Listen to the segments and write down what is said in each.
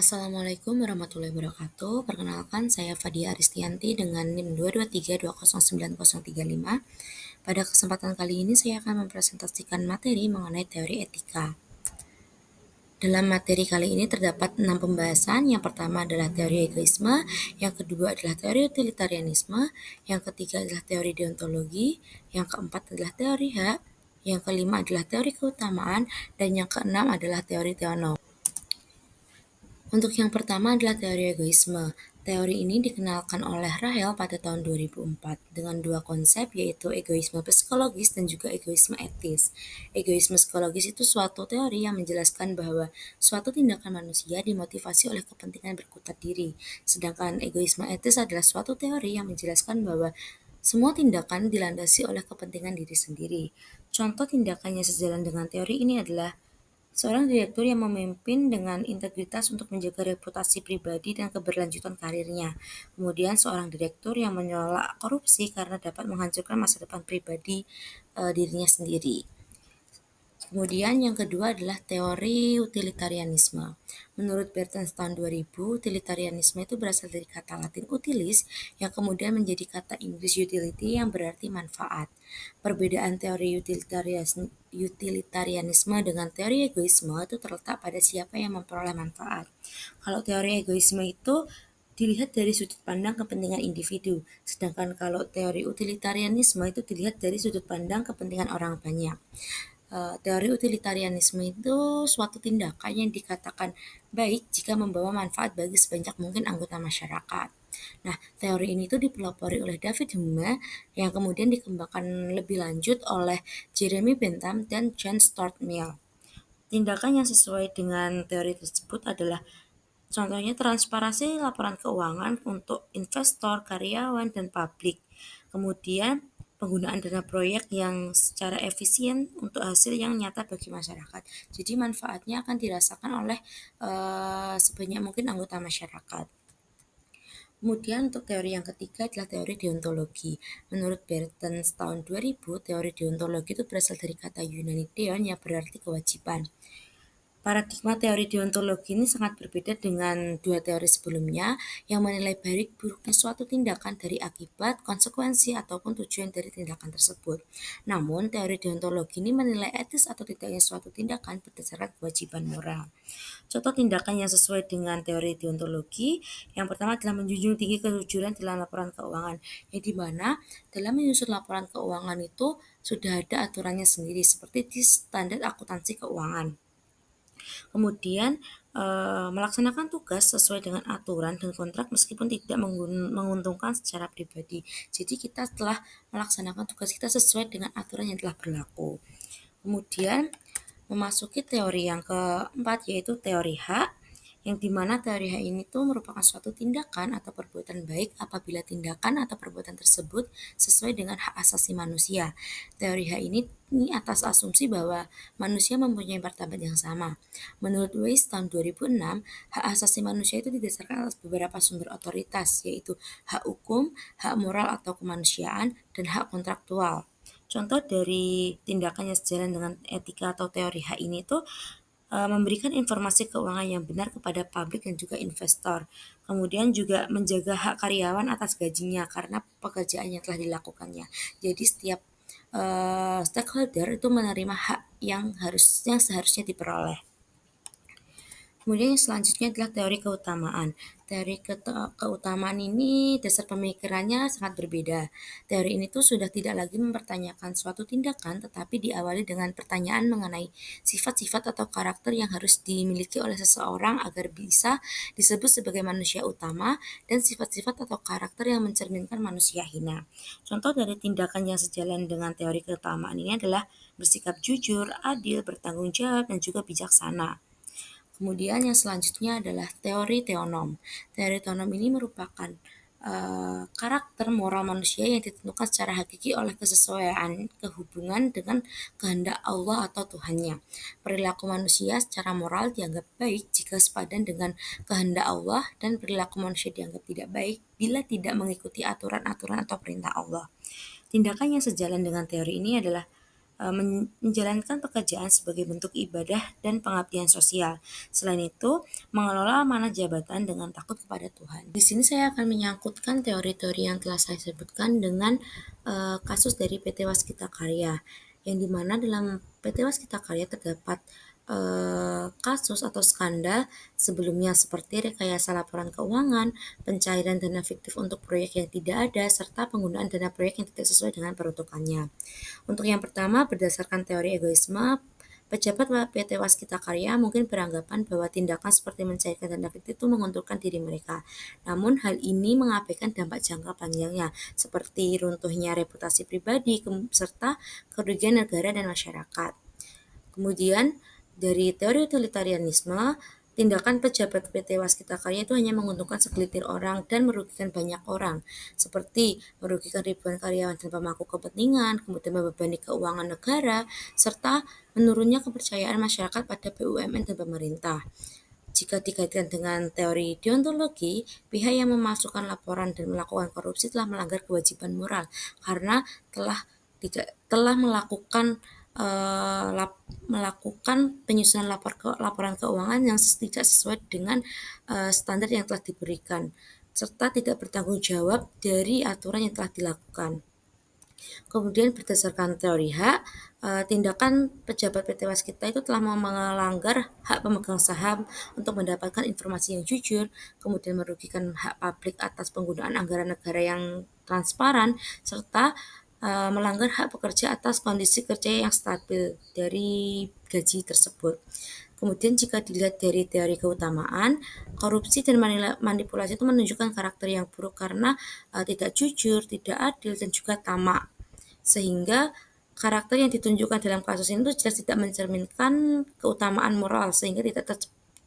Assalamualaikum warahmatullahi wabarakatuh. Perkenalkan, saya Fadia Aristianti dengan NIM 223209035. Pada kesempatan kali ini saya akan mempresentasikan materi mengenai teori etika. Dalam materi kali ini terdapat 6 pembahasan. Yang pertama adalah teori egoisme, yang kedua adalah teori utilitarianisme, yang ketiga adalah teori deontologi, yang keempat adalah teori hak, yang kelima adalah teori keutamaan, dan yang keenam adalah teori teonom. Untuk yang pertama adalah teori egoisme. Teori ini dikenalkan oleh Rahel pada tahun 2004 dengan dua konsep, yaitu egoisme psikologis dan juga egoisme etis. Egoisme psikologis itu suatu teori yang menjelaskan bahwa suatu tindakan manusia dimotivasi oleh kepentingan berkutat diri. Sedangkan egoisme etis adalah suatu teori yang menjelaskan bahwa semua tindakan dilandasi oleh kepentingan diri sendiri. Contoh tindakannya sejalan dengan teori ini adalah seorang direktur yang memimpin dengan integritas untuk menjaga reputasi pribadi dan keberlanjutan karirnya. Kemudian seorang direktur yang menolak korupsi karena dapat menghancurkan masa depan pribadi dirinya sendiri. Kemudian yang kedua adalah teori utilitarianisme. Menurut Bertens tahun 2000, utilitarianisme itu berasal dari kata Latin utilis yang kemudian menjadi kata Inggris utility yang berarti manfaat. Perbedaan teori utilitarianisme dengan teori egoisme itu terletak pada siapa yang memperoleh manfaat. Kalau teori egoisme itu dilihat dari sudut pandang kepentingan individu, sedangkan kalau teori utilitarianisme itu dilihat dari sudut pandang kepentingan orang banyak. Teori utilitarianisme itu suatu tindakan yang dikatakan baik jika membawa manfaat bagi sebanyak mungkin anggota masyarakat. Nah, teori ini tuh dipelopori oleh David Hume yang kemudian dikembangkan lebih lanjut oleh Jeremy Bentham dan John Stuart Mill. Tindakan yang sesuai dengan teori tersebut adalah contohnya transparansi laporan keuangan untuk investor, karyawan, dan publik. Kemudian penggunaan dana proyek yang secara efisien untuk hasil yang nyata bagi masyarakat. Jadi manfaatnya akan dirasakan oleh sebanyak mungkin anggota masyarakat. Kemudian untuk teori yang ketiga adalah teori deontologi. Menurut Bertens tahun 2000, teori deontologi itu berasal dari kata Yunani deon yang berarti kewajiban. Paradigma teori deontologi ini sangat berbeda dengan dua teori sebelumnya yang menilai baik buruknya suatu tindakan dari akibat, konsekuensi, ataupun tujuan dari tindakan tersebut. Namun, teori deontologi ini menilai etis atau tidaknya suatu tindakan berdasarkan kewajiban moral. Contoh tindakan yang sesuai dengan teori deontologi, yang pertama adalah menjunjung tinggi kejujuran dalam laporan keuangan, yang dimana dalam menyusun laporan keuangan itu sudah ada aturannya sendiri, seperti di standar akuntansi keuangan. Kemudian melaksanakan tugas sesuai dengan aturan dan kontrak meskipun tidak menguntungkan secara pribadi. Jadi kita telah melaksanakan tugas kita sesuai dengan aturan yang telah berlaku. Kemudian memasuki teori yang keempat, yaitu teori hak, yang dimana teori hak ini tuh merupakan suatu tindakan atau perbuatan baik apabila tindakan atau perbuatan tersebut sesuai dengan hak asasi manusia. Teori hak ini atas asumsi bahwa manusia mempunyai martabat yang sama. Menurut Weiss tahun 2006, hak asasi manusia itu didasarkan atas beberapa sumber otoritas, yaitu hak hukum, hak moral atau kemanusiaan, dan hak kontraktual. Contoh dari tindakannya sejalan dengan etika atau teori hak ini tuh memberikan informasi keuangan yang benar kepada publik dan juga investor. Kemudian juga menjaga hak karyawan atas gajinya karena pekerjaan yang telah dilakukannya. Jadi setiap stakeholder itu menerima hak yang seharusnya diperoleh. Kemudian yang selanjutnya adalah teori keutamaan. Teori keutamaan ini dasar pemikirannya sangat berbeda. Teori ini tuh sudah tidak lagi mempertanyakan suatu tindakan, tetapi diawali dengan pertanyaan mengenai sifat-sifat atau karakter yang harus dimiliki oleh seseorang agar bisa disebut sebagai manusia utama, dan sifat-sifat atau karakter yang mencerminkan manusia hina. Contoh dari tindakan yang sejalan dengan teori keutamaan ini adalah bersikap jujur, adil, bertanggung jawab, dan juga bijaksana. Kemudian yang selanjutnya adalah teori teonom. Teori teonom ini merupakan karakter moral manusia yang ditentukan secara hakiki oleh kesesuaian kehubungan dengan kehendak Allah atau Tuhannya. Perilaku manusia secara moral dianggap baik jika sepadan dengan kehendak Allah, dan perilaku manusia dianggap tidak baik bila tidak mengikuti aturan-aturan atau perintah Allah. Tindakan yang sejalan dengan teori ini adalah menjalankan pekerjaan sebagai bentuk ibadah dan pengabdian sosial. Selain itu, mengelola amanah jabatan dengan takut kepada Tuhan. Di sini saya akan menyangkutkan teori-teori yang telah saya sebutkan dengan kasus dari PT Waskita Karya, yang dimana dalam PT Waskita Karya terdapat kasus atau skandal sebelumnya seperti rekayasa laporan keuangan, pencairan dana fiktif untuk proyek yang tidak ada, serta penggunaan dana proyek yang tidak sesuai dengan peruntukannya. Untuk yang pertama, berdasarkan teori egoisme, pejabat PT Waskita Karya mungkin beranggapan bahwa tindakan seperti mencairkan dana fiktif itu menguntungkan diri mereka. Namun hal ini mengabaikan dampak jangka panjangnya, seperti runtuhnya reputasi pribadi, serta kerugian negara dan masyarakat. Kemudian, dari teori utilitarianisme, tindakan pejabat PT Waskita Karya itu hanya menguntungkan segelintir orang dan merugikan banyak orang, seperti merugikan ribuan karyawan dan pemangku kepentingan, kemudian membebani keuangan negara, serta menurunnya kepercayaan masyarakat pada BUMN dan pemerintah. Jika dikaitkan dengan teori deontologi, pihak yang memasukkan laporan dan melakukan korupsi telah melanggar kewajiban moral karena telah melakukan penyusunan laporan keuangan yang tidak sesuai dengan standar yang telah diberikan, serta tidak bertanggung jawab dari aturan yang telah dilakukan. Kemudian berdasarkan teori hak, tindakan pejabat PT Waskita itu telah melanggar hak pemegang saham untuk mendapatkan informasi yang jujur, kemudian merugikan hak publik atas penggunaan anggaran negara yang transparan, serta melanggar hak pekerja atas kondisi kerja yang stabil dari gaji tersebut. Kemudian jika dilihat dari teori keutamaan, korupsi dan manipulasi itu menunjukkan karakter yang buruk karena tidak jujur, tidak adil, dan juga tamak. Sehingga karakter yang ditunjukkan dalam kasus ini jelas tidak mencerminkan keutamaan moral, sehingga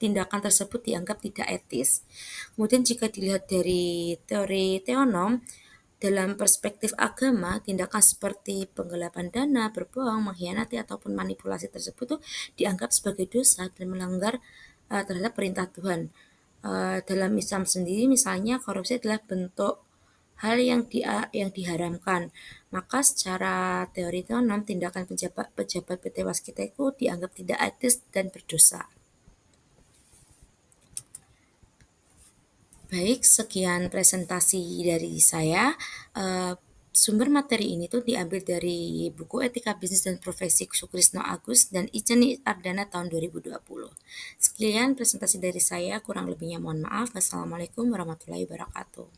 tindakan tersebut dianggap tidak etis. Kemudian jika dilihat dari teori teonom, dalam perspektif agama, tindakan seperti penggelapan dana, berbohong, mengkhianati, ataupun manipulasi tersebut tuh dianggap sebagai dosa dan melanggar terhadap perintah Tuhan. Dalam Islam sendiri, misalnya korupsi adalah bentuk hal yang diharamkan. Maka secara teori teonom, tindakan pejabat PT Waskita itu dianggap tidak etis dan berdosa. Baik, sekian presentasi dari saya. Sumber materi ini tuh diambil dari buku Etika Bisnis dan Profesi Sukrisno Agus dan Iceni Ardana tahun 2020. Sekian presentasi dari saya, kurang lebihnya mohon maaf. Wassalamualaikum warahmatullahi wabarakatuh.